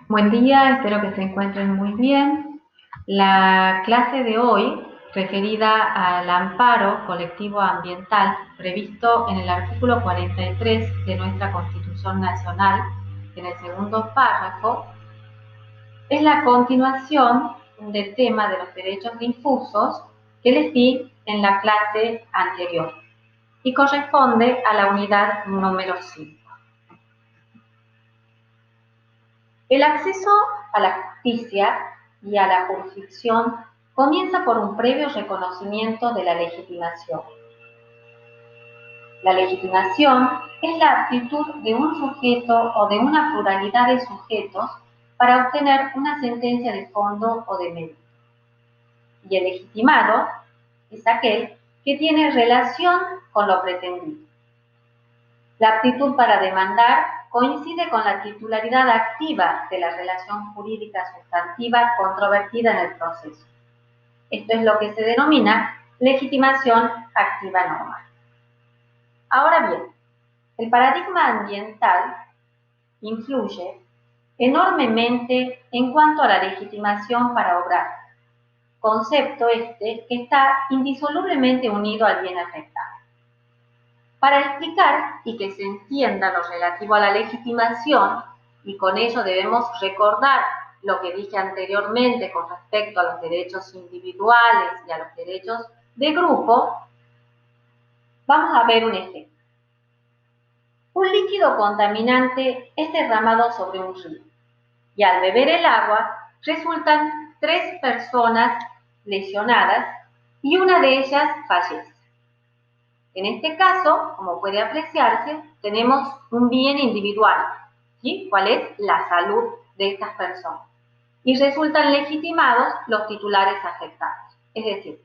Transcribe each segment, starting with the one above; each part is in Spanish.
Buen día, espero que se encuentren muy bien. La clase de hoy, referida al amparo colectivo ambiental previsto en el artículo 43 de nuestra Constitución Nacional, en el segundo párrafo, es la continuación del tema de los derechos difusos que les di en la clase anterior y corresponde a la unidad número 5. El acceso a la justicia y a la jurisdicción comienza por un previo reconocimiento de la legitimación. La legitimación es la aptitud de un sujeto o de una pluralidad de sujetos para obtener una sentencia de fondo o de mérito. Y el legitimado es aquel que tiene relación con lo pretendido. La aptitud para demandar coincide con la titularidad activa de la relación jurídica sustantiva controvertida en el proceso. Esto es lo que se denomina legitimación activa normal. Ahora bien, el paradigma ambiental influye enormemente en cuanto a la legitimación para obrar, concepto que está indisolublemente unido al bien afectado. Para explicar y que se entienda lo relativo a la legitimación, y con ello debemos recordar lo que dije anteriormente con respecto a los derechos individuales y a los derechos de grupo, vamos a ver un ejemplo. Un líquido contaminante es derramado sobre un río y al beber el agua resultan 3 personas lesionadas y una de ellas fallece. En este caso, como puede apreciarse, tenemos un bien individual, ¿sí? ¿Cuál es? La salud de estas personas. Y resultan legitimados los titulares afectados. Es decir,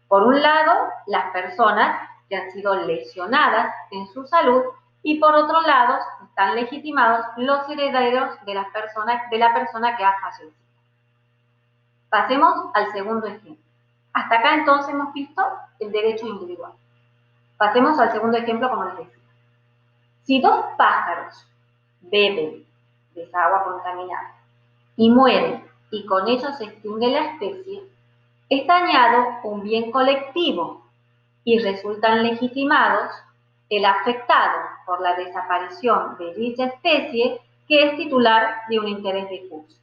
por un lado, las personas que han sido lesionadas en su salud y por otro lado, están legitimados los herederos de la persona que ha fallecido. Pasemos al segundo ejemplo. Hasta acá entonces hemos visto el derecho individual. Pasemos al segundo ejemplo, como les decía. Si 2 pájaros beben de esa agua contaminada y mueren y con ello se extingue la especie, es dañado un bien colectivo y resultan legitimados el afectado por la desaparición de dicha especie que es titular de un interés difuso.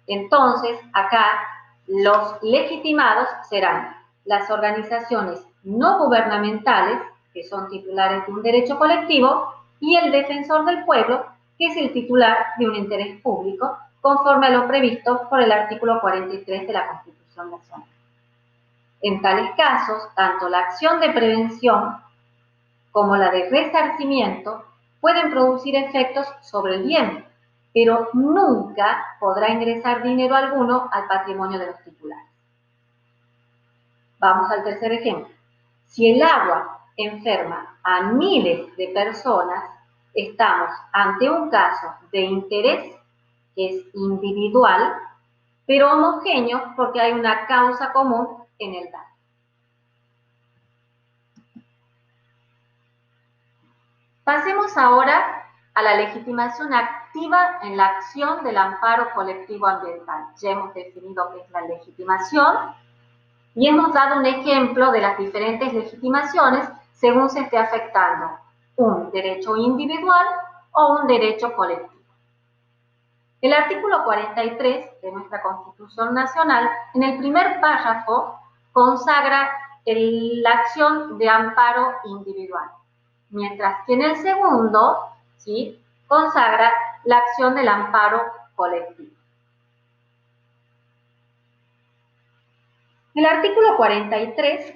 Entonces, acá los legitimados serán las organizaciones no gubernamentales, que son titulares de un derecho colectivo, y el defensor del pueblo, que es el titular de un interés público, conforme a lo previsto por el artículo 43 de la Constitución Nacional. En tales casos, tanto la acción de prevención como la de resarcimiento pueden producir efectos sobre el bien, pero nunca podrá ingresar dinero alguno al patrimonio de los titulares. Vamos al tercer ejemplo. Si el agua enferma a miles de personas, estamos ante un caso de interés que es individual, pero homogéneo porque hay una causa común en el daño. Pasemos ahora a la legitimación activa en la acción del amparo colectivo ambiental. Ya hemos definido qué es la legitimación y hemos dado un ejemplo de las diferentes legitimaciones según se esté afectando un derecho individual o un derecho colectivo. El artículo 43 de nuestra Constitución Nacional, en el primer párrafo, consagra la acción de amparo individual, mientras que en el segundo, ¿sí?, consagra la acción del amparo colectivo. El artículo 43,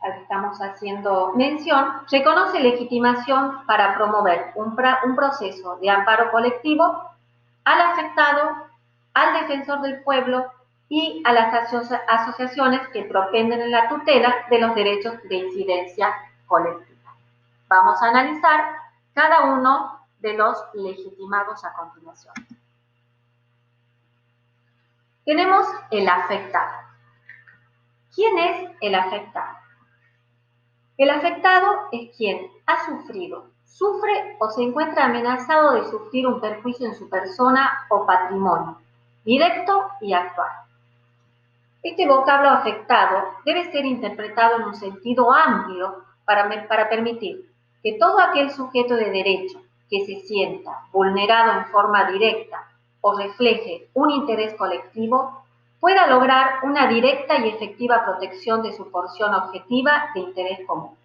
al que estamos haciendo mención, reconoce legitimación para promover un proceso de amparo colectivo al afectado, al defensor del pueblo y a las asociaciones que propenden en la tutela de los derechos de incidencia colectiva. Vamos a analizar cada uno de los legitimados a continuación. Tenemos el afectado. ¿Quién es el afectado? El afectado es quien ha sufrido, sufre o se encuentra amenazado de sufrir un perjuicio en su persona o patrimonio, directo y actual. Este vocablo afectado debe ser interpretado en un sentido amplio para permitir que todo aquel sujeto de derecho que se sienta vulnerado en forma directa o refleje un interés colectivo pueda lograr una directa y efectiva protección de su porción objetiva de interés común.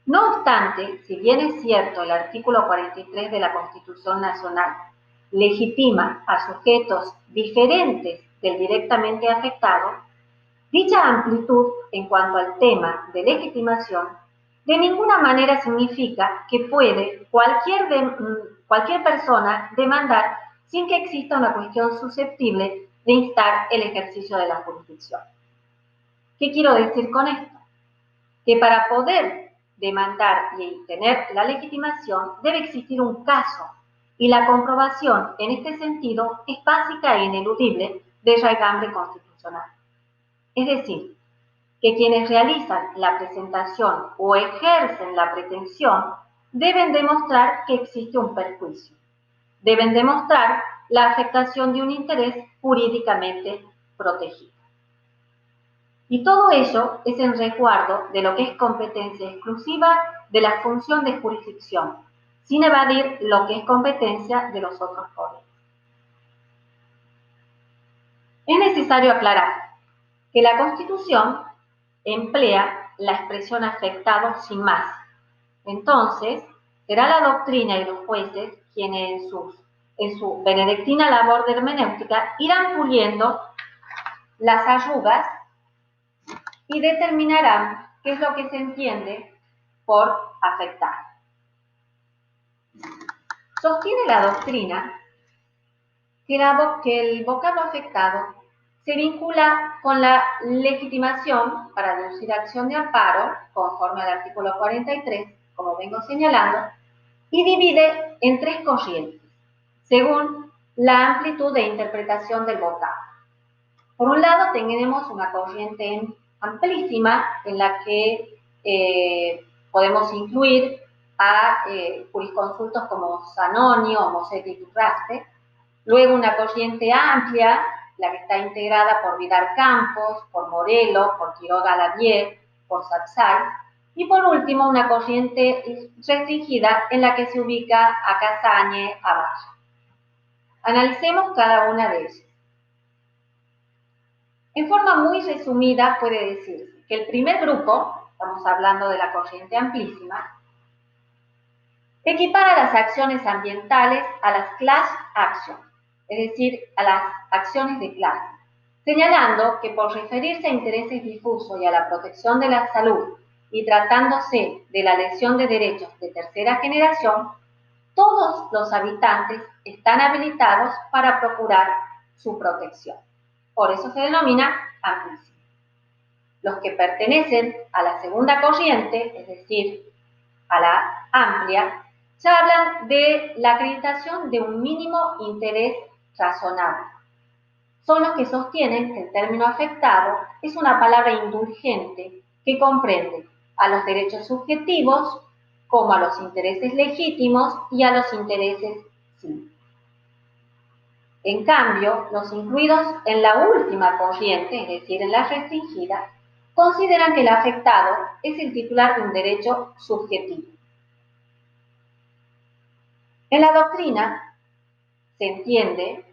No obstante, si bien es cierto el artículo 43 de la Constitución Nacional legitima a sujetos diferentes del directamente afectado, dicha amplitud en cuanto al tema de legitimación de ninguna manera significa que puede cualquier persona demandar sin que exista una cuestión susceptible de instar el ejercicio de la jurisdicción. ¿Qué quiero decir con esto? Que para poder demandar y tener la legitimación debe existir un caso y la comprobación en este sentido es básica e ineludible de raigambre constitucional. Es decir, que quienes realizan la presentación o ejercen la pretensión deben demostrar que existe un perjuicio. Deben demostrar la afectación de un interés jurídicamente protegido. Y todo ello es en resguardo de lo que es competencia exclusiva de la función de jurisdicción, sin evadir lo que es competencia de los otros poderes. Es necesario aclarar que la Constitución emplea la expresión afectado sin más. Entonces, será la doctrina y los jueces quienes en su benedictina labor de hermenéutica irán puliendo las arrugas y determinarán qué es lo que se entiende por afectar. Sostiene la doctrina que el vocablo afectado se vincula con la legitimación para deducir acción de amparo, conforme al artículo 43, como vengo señalando, y divide en tres corrientes, según la amplitud de interpretación del vocablo. Por un lado, tenemos una corriente amplísima en la que podemos incluir a jurisconsultos como Zanoni o Mossetti y Turraste. Luego, una corriente amplia, la que está integrada por Vidal Campos, por Morelo, por Quiroga Lavie, por Sapsay. Y por último, una corriente restringida en la que se ubica a Casagne, a Valle. Analicemos cada una de ellas. En forma muy resumida puede decirse que el primer grupo, estamos hablando de la corriente amplísima, equipara las acciones ambientales a las class actions, es decir, a las acciones de clase, señalando que por referirse a intereses difusos y a la protección de la salud y tratándose de la lesión de derechos de tercera generación, todos los habitantes están habilitados para procurar su protección. Por eso se denomina amplísimo. Los que pertenecen a la segunda corriente, es decir, a la amplia, ya hablan de la acreditación de un mínimo interés razonable. Son los que sostienen que el término afectado es una palabra indulgente que comprende a los derechos subjetivos como a los intereses legítimos y a los intereses cívicos. En cambio, los incluidos en la última corriente, es decir, en la restringida, consideran que el afectado es el titular de un derecho subjetivo. En la doctrina se entiende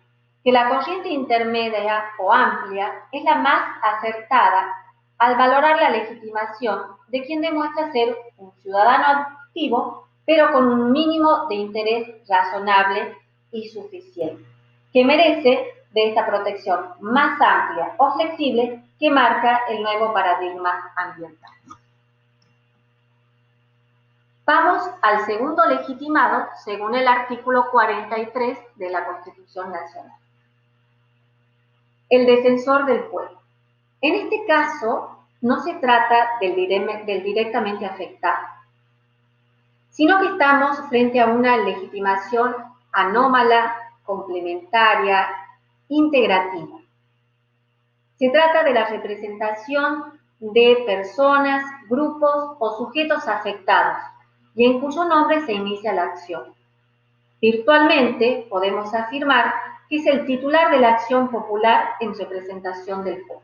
que la corriente intermedia o amplia es la más acertada al valorar la legitimación de quien demuestra ser un ciudadano activo, pero con un mínimo de interés razonable y suficiente, que merece de esta protección más amplia o flexible que marca el nuevo paradigma ambiental. Vamos al segundo legitimado según el artículo 43 de la Constitución Nacional. El defensor del pueblo. En este caso, no se trata del directamente afectado, sino que estamos frente a una legitimación anómala, complementaria, integrativa. Se trata de la representación de personas, grupos o sujetos afectados y en cuyo nombre se inicia la acción. Virtualmente podemos afirmar que es el titular de la acción popular en representación del pueblo.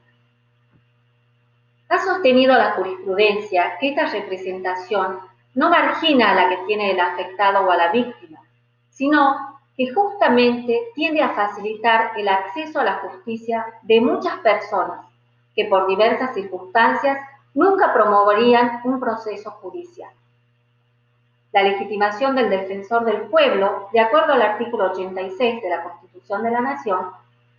Ha sostenido la jurisprudencia que esta representación no margina a la que tiene el afectado o a la víctima, sino que justamente tiende a facilitar el acceso a la justicia de muchas personas que por diversas circunstancias nunca promoverían un proceso judicial. La legitimación del defensor del pueblo, de acuerdo al artículo 86 de la Constitución de la Nación,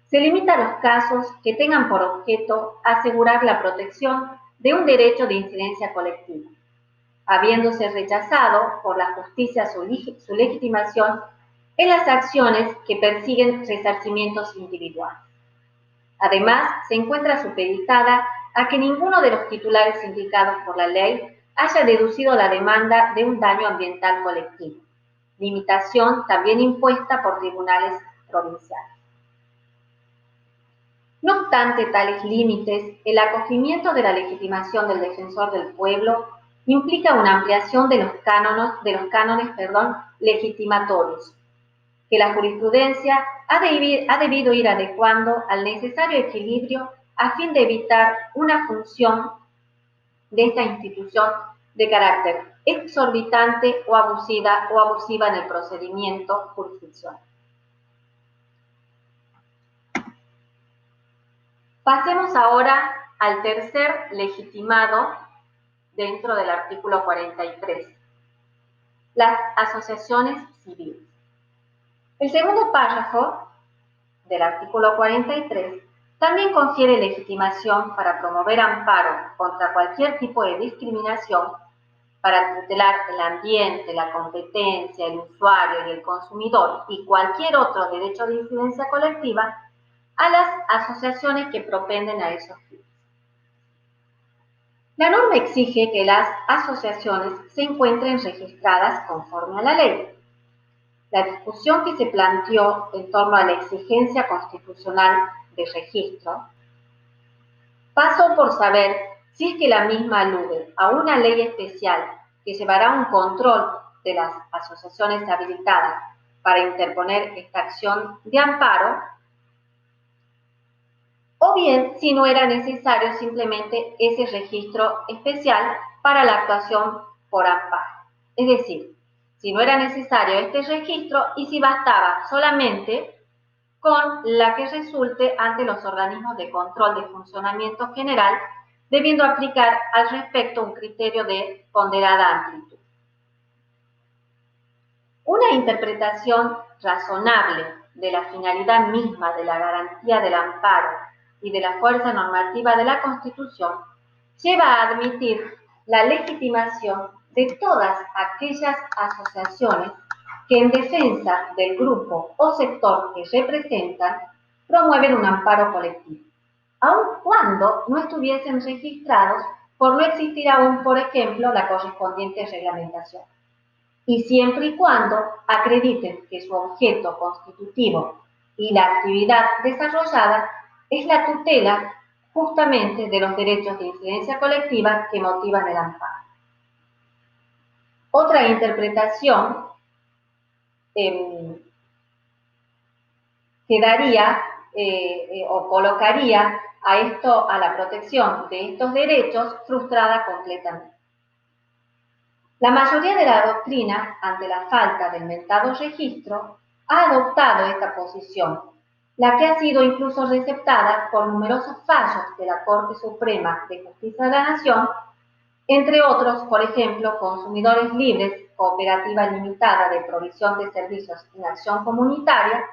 se limita a los casos que tengan por objeto asegurar la protección de un derecho de incidencia colectiva, habiéndose rechazado por la justicia su legitimación en las acciones que persiguen resarcimientos individuales. Además, se encuentra supeditada a que ninguno de los titulares indicados por la ley haya deducido la demanda de un daño ambiental colectivo, limitación también impuesta por tribunales provinciales. No obstante tales límites, el acogimiento de la legitimación del defensor del pueblo implica una ampliación de los cánones legitimatorios, que la jurisprudencia ha debido ir adecuando al necesario equilibrio a fin de evitar una función de esta institución de carácter exorbitante o abusiva en el procedimiento jurisdiccional. Pasemos ahora al tercer legitimado dentro del artículo 43, las asociaciones civiles. El segundo párrafo del artículo 43 también confiere legitimación para promover amparo contra cualquier tipo de discriminación, para tutelar el ambiente, la competencia, el usuario y el consumidor y cualquier otro derecho de incidencia colectiva a las asociaciones que propenden a esos fines. La norma exige que las asociaciones se encuentren registradas conforme a la ley. La discusión que se planteó en torno a la exigencia constitucional de registro pasó por saber si es que la misma alude a una ley especial que llevará un control de las asociaciones habilitadas para interponer esta acción de amparo, o bien si no era necesario simplemente ese registro especial para la actuación por amparo. Es decir, si no era necesario este registro y si bastaba solamente con la que resulte ante los organismos de control de funcionamiento general, debiendo aplicar al respecto un criterio de ponderada amplitud. Una interpretación razonable de la finalidad misma de la garantía del amparo y de la fuerza normativa de la Constitución lleva a admitir la legitimación de todas aquellas asociaciones que en defensa del grupo o sector que representan promueven un amparo colectivo, aun cuando no estuviesen registrados por no existir aún, por ejemplo, la correspondiente reglamentación, y siempre y cuando acrediten que su objeto constitutivo y la actividad desarrollada es la tutela justamente de los derechos de incidencia colectiva que motivan el amparo. Otra interpretación que daría o colocaría a la protección de estos derechos frustrada completamente. La mayoría de la doctrina, ante la falta del mentado registro, ha adoptado esta posición, la que ha sido incluso receptada por numerosos fallos de la Corte Suprema de Justicia de la Nación, entre otros, por ejemplo, Consumidores Libres, Cooperativa Limitada de Provisión de Servicios en Acción Comunitaria,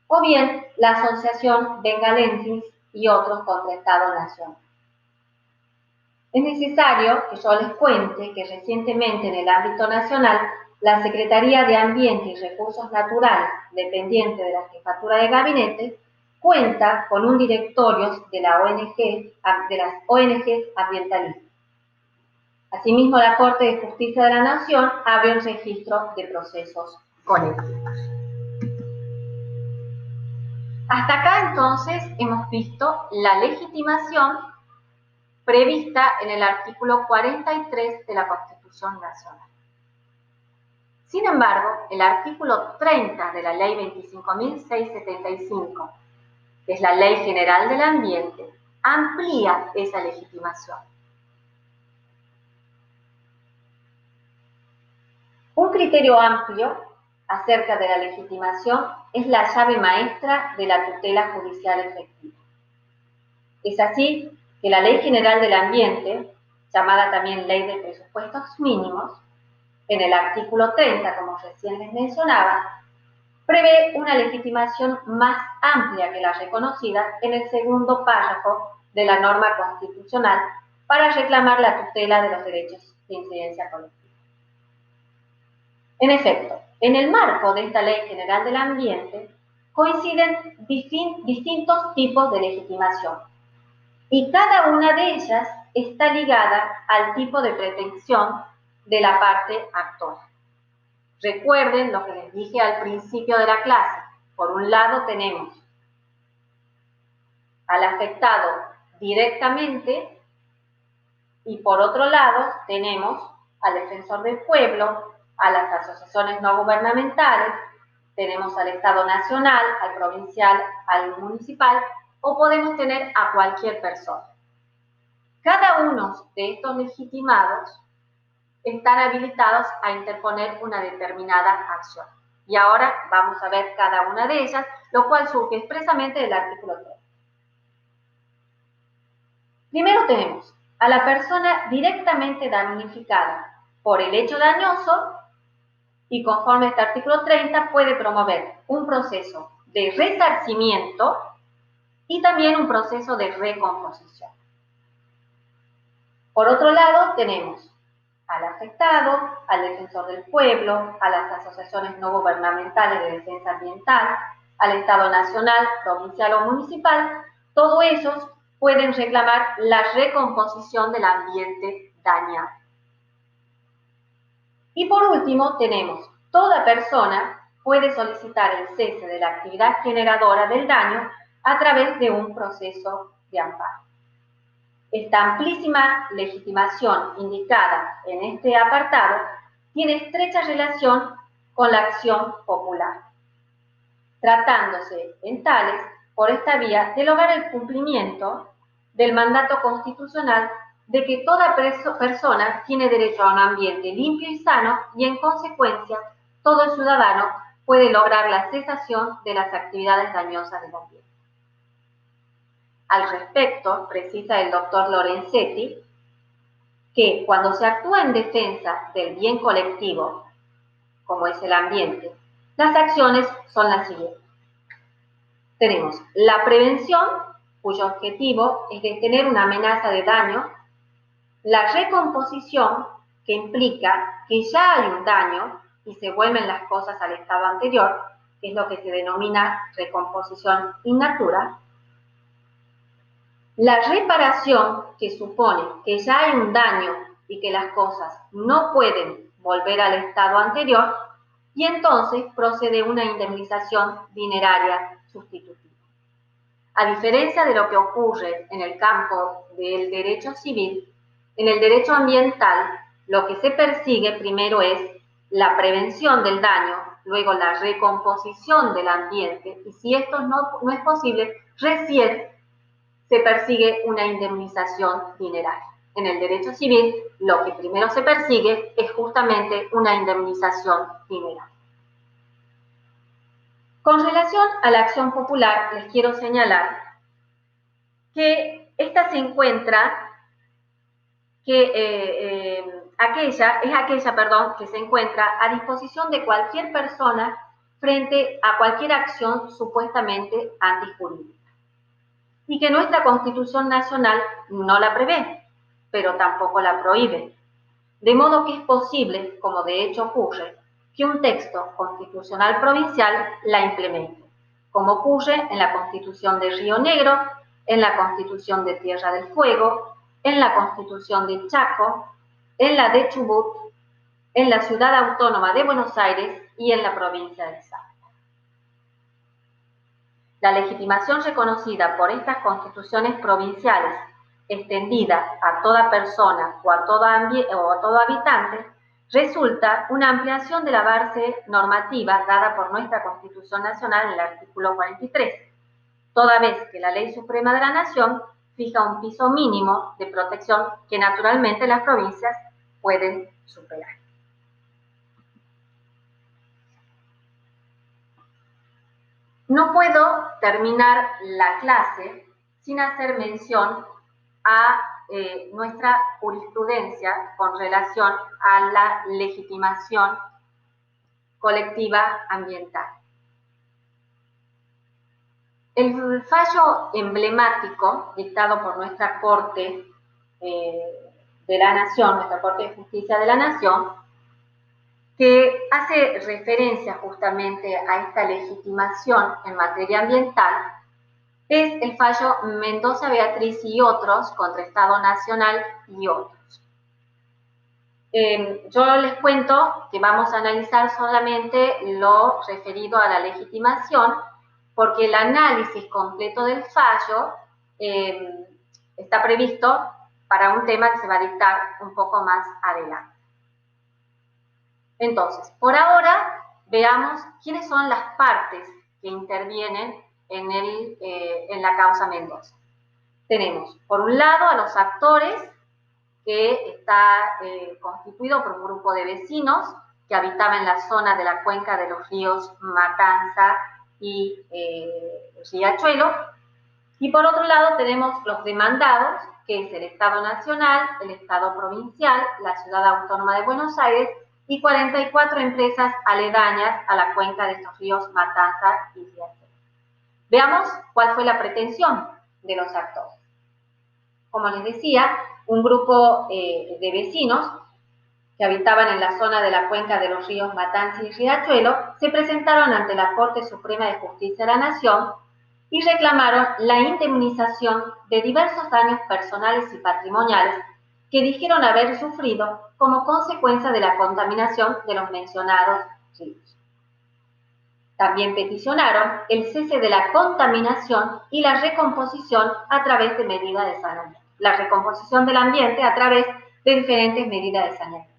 o bien la Asociación Bengalensis y otros contra Estado-Nación. Es necesario que yo les cuente que recientemente en el ámbito nacional, la Secretaría de Ambiente y Recursos Naturales, dependiente de la Jefatura de Gabinete, cuenta con un directorio de las ONGs ambientalistas. Asimismo, la Corte de Justicia de la Nación abre un registro de procesos colectivos. Hasta acá entonces hemos visto la legitimación prevista en el artículo 43 de la Constitución Nacional. Sin embargo, el artículo 30 de la Ley 25.675, que es la Ley General del Ambiente, amplía esa legitimación. Un criterio amplio acerca de la legitimación es la llave maestra de la tutela judicial efectiva. Es así que la Ley General del Ambiente, llamada también Ley de Presupuestos Mínimos, en el artículo 30, como recién les mencionaba, prevé una legitimación más amplia que la reconocida en el segundo párrafo de la norma constitucional para reclamar la tutela de los derechos de incidencia colectiva. En efecto, en el marco de esta Ley General del Ambiente coinciden distintos tipos de legitimación y cada una de ellas está ligada al tipo de pretensión de la parte actora. Recuerden lo que les dije al principio de la clase. Por un lado tenemos al afectado directamente y por otro lado tenemos al defensor del pueblo, a las asociaciones no gubernamentales, tenemos al Estado nacional, al provincial, al municipal o podemos tener a cualquier persona. Cada uno de estos legitimados están habilitados a interponer una determinada acción. Y ahora vamos a ver cada una de ellas, lo cual surge expresamente del artículo 3. Primero tenemos a la persona directamente damnificada por el hecho dañoso y conforme a este artículo 30 puede promover un proceso de resarcimiento y también un proceso de recomposición. Por otro lado tenemos al afectado, al defensor del pueblo, a las asociaciones no gubernamentales de defensa ambiental, al Estado nacional, provincial o municipal, todos ellos pueden reclamar la recomposición del ambiente dañado. Y por último tenemos, toda persona puede solicitar el cese de la actividad generadora del daño a través de un proceso de amparo. Esta amplísima legitimación indicada en este apartado tiene estrecha relación con la acción popular, tratándose en tales, por esta vía, de lograr el cumplimiento del mandato constitucional de que toda persona tiene derecho a un ambiente limpio y sano y, en consecuencia, todo ciudadano puede lograr la cesación de las actividades dañosas del ambiente. Al respecto, precisa el doctor Lorenzetti que cuando se actúa en defensa del bien colectivo, como es el ambiente, las acciones son las siguientes. Tenemos la prevención, cuyo objetivo es detener una amenaza de daño, la recomposición, que implica que ya hay un daño y se vuelven las cosas al estado anterior, que es lo que se denomina recomposición in natura. La reparación, que supone que ya hay un daño y que las cosas no pueden volver al estado anterior, y entonces procede una indemnización dineraria sustitutiva. A diferencia de lo que ocurre en el campo del derecho civil, en el derecho ambiental, lo que se persigue primero es la prevención del daño, luego la recomposición del ambiente, y si esto no es posible, recién se persigue una indemnización dineraria. En el derecho civil, lo que primero se persigue es justamente una indemnización dineraria. Con relación a la acción popular, les quiero señalar que esta se encuentra, que se encuentra a disposición de cualquier persona frente a cualquier acción supuestamente antijurídica, y que nuestra Constitución Nacional no la prevé, pero tampoco la prohíbe. De modo que es posible, como de hecho ocurre, que un texto constitucional provincial la implemente, como ocurre en la Constitución de Río Negro, en la Constitución de Tierra del Fuego, en la Constitución de Chaco, en la de Chubut, en la Ciudad Autónoma de Buenos Aires y en la provincia de Salta. La legitimación reconocida por estas constituciones provinciales extendida a toda persona o a todo habitante, resulta una ampliación de la base normativa dada por nuestra Constitución Nacional en el artículo 43, toda vez que la Ley Suprema de la Nación fija un piso mínimo de protección que naturalmente las provincias pueden superar. No puedo terminar la clase sin hacer mención a nuestra jurisprudencia con relación a la legitimación colectiva ambiental. El fallo emblemático dictado por nuestra Corte de la Nación, nuestra Corte de Justicia de la Nación, que hace referencia justamente a esta legitimación en materia ambiental, es el fallo Mendoza Beatriz y otros contra Estado Nacional y otros. Yo les cuento que vamos a analizar solamente lo referido a la legitimación, porque el análisis completo del fallo está previsto para un tema que se va a dictar un poco más adelante. Entonces, por ahora, veamos quiénes son las partes que intervienen en la causa Mendoza. Tenemos, por un lado, a los actores, que está constituido por un grupo de vecinos que habitaban en la zona de la cuenca de los ríos Matanza y Riachuelo. Y por otro lado tenemos los demandados, que es el Estado Nacional, el Estado Provincial, la Ciudad Autónoma de Buenos Aires y 44 empresas aledañas a la cuenca de estos ríos Matanza y Riachuelo. Veamos cuál fue la pretensión de los actores. Como les decía, un grupo de vecinos que habitaban en la zona de la cuenca de los ríos Matanza y Riachuelo se presentaron ante la Corte Suprema de Justicia de la Nación y reclamaron la indemnización de diversos daños personales y patrimoniales que dijeron haber sufrido como consecuencia de la contaminación de los mencionados ríos. También peticionaron el cese de la contaminación y la recomposición a través de medidas de saneamiento. La recomposición del ambiente a través de diferentes medidas de saneamiento.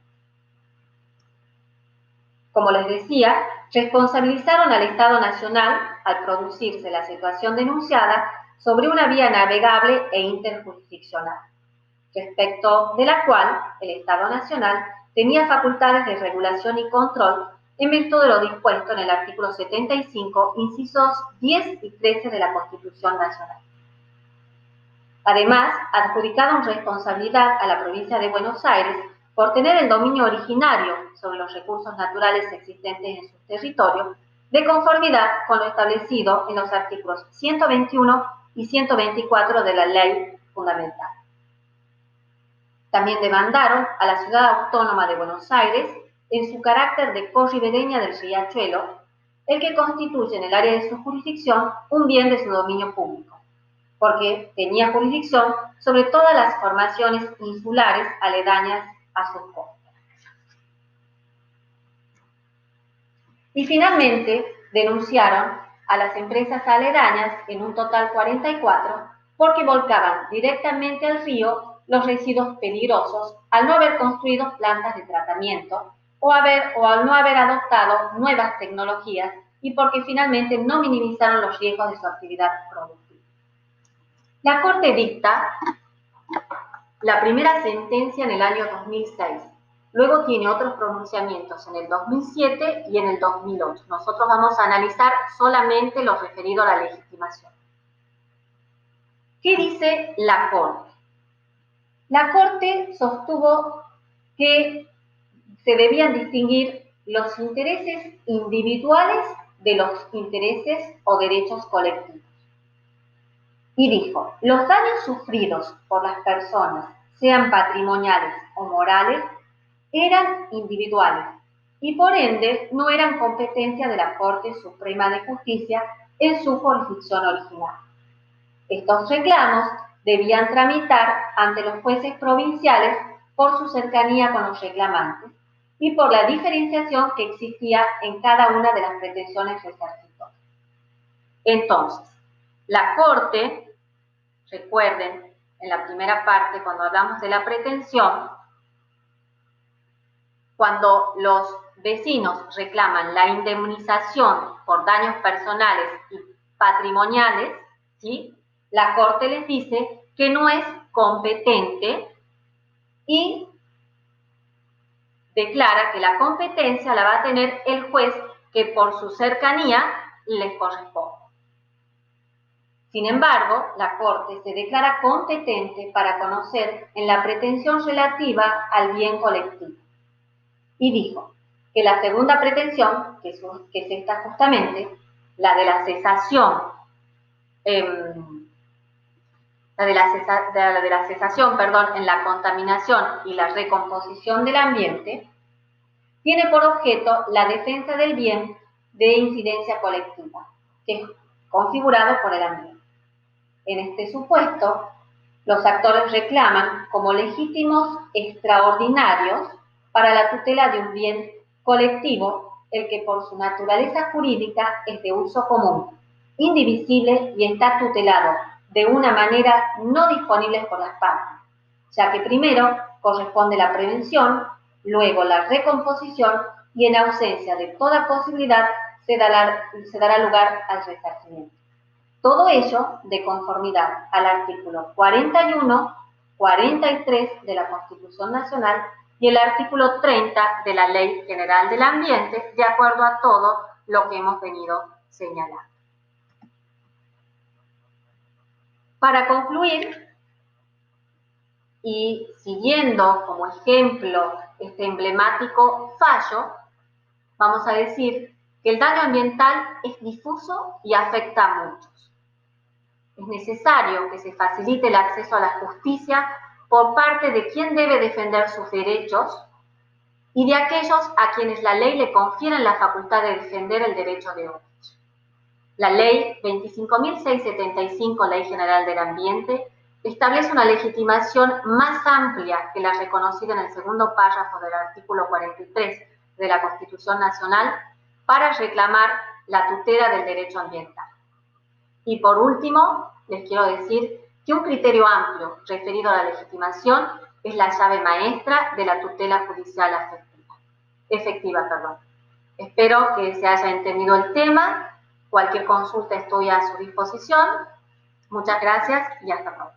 Como les decía, responsabilizaron al Estado Nacional al producirse la situación denunciada sobre una vía navegable e interjurisdiccional, respecto de la cual el Estado Nacional tenía facultades de regulación y control en virtud de lo dispuesto en el artículo 75, incisos 10 y 13 de la Constitución Nacional. Además, adjudicaron responsabilidad a la provincia de Buenos Aires por tener el dominio originario sobre los recursos naturales existentes en su territorio, de conformidad con lo establecido en los artículos 121 y 124 de la Ley Fundamental. También demandaron a la Ciudad Autónoma de Buenos Aires en su carácter de corribereña del Riachuelo, el que constituye en el área de su jurisdicción un bien de su dominio público, porque tenía jurisdicción sobre todas las formaciones insulares aledañas a sus costas. Y finalmente denunciaron a las empresas aledañas, en un total 44, porque volcaban directamente al río los residuos peligrosos al no haber construido plantas de tratamiento o al no haber adoptado nuevas tecnologías y porque finalmente no minimizaron los riesgos de su actividad productiva. La Corte dicta la primera sentencia en el año 2006. Luego tiene otros pronunciamientos en el 2007 y en el 2008. Nosotros vamos a analizar solamente lo referido a la legitimación. ¿Qué dice la Corte? La Corte sostuvo que se debían distinguir los intereses individuales de los intereses o derechos colectivos. Y dijo, los daños sufridos por las personas, sean patrimoniales o morales, eran individuales y por ende no eran competencia de la Corte Suprema de Justicia en su jurisdicción original. Estos reclamos debían tramitar ante los jueces provinciales por su cercanía con los reclamantes y por la diferenciación que existía en cada una de las pretensiones resarcitorias. Entonces, la Corte, recuerden en la primera parte, cuando hablamos de la pretensión, cuando los vecinos reclaman la indemnización por daños personales y patrimoniales, ¿sí? La Corte les dice que no es competente y declara que la competencia la va a tener el juez que por su cercanía les corresponde. Sin embargo, la Corte se declara competente para conocer en la pretensión relativa al bien colectivo. Y dijo que la segunda pretensión, que es esta justamente, la de la cesación, en la contaminación y la recomposición del ambiente, tiene por objeto la defensa del bien de incidencia colectiva, que es configurado por el ambiente. En este supuesto, los actores reclaman como legítimos extraordinarios para la tutela de un bien colectivo, el que por su naturaleza jurídica es de uso común, indivisible y está tutelado de una manera no disponible por las partes, ya que primero corresponde la prevención, luego la recomposición y en ausencia de toda posibilidad se dará lugar al resarcimiento. Todo ello de conformidad al artículo 41, 43 de la Constitución Nacional y el artículo 30 de la Ley General del Ambiente, de acuerdo a todo lo que hemos venido señalando. Para concluir, y siguiendo como ejemplo este emblemático fallo, vamos a decir que el daño ambiental es difuso y afecta a muchos. Es necesario que se facilite el acceso a la justicia por parte de quien debe defender sus derechos y de aquellos a quienes la ley le confiere la facultad de defender el derecho de otros. La Ley 25.675, Ley General del Ambiente, establece una legitimación más amplia que la reconocida en el segundo párrafo del artículo 43 de la Constitución Nacional para reclamar la tutela del derecho ambiental. Y por último, les quiero decir que un criterio amplio referido a la legitimación es la llave maestra de la tutela judicial efectiva. Espero que se haya entendido el tema. Cualquier consulta estoy a su disposición. Muchas gracias y hasta pronto.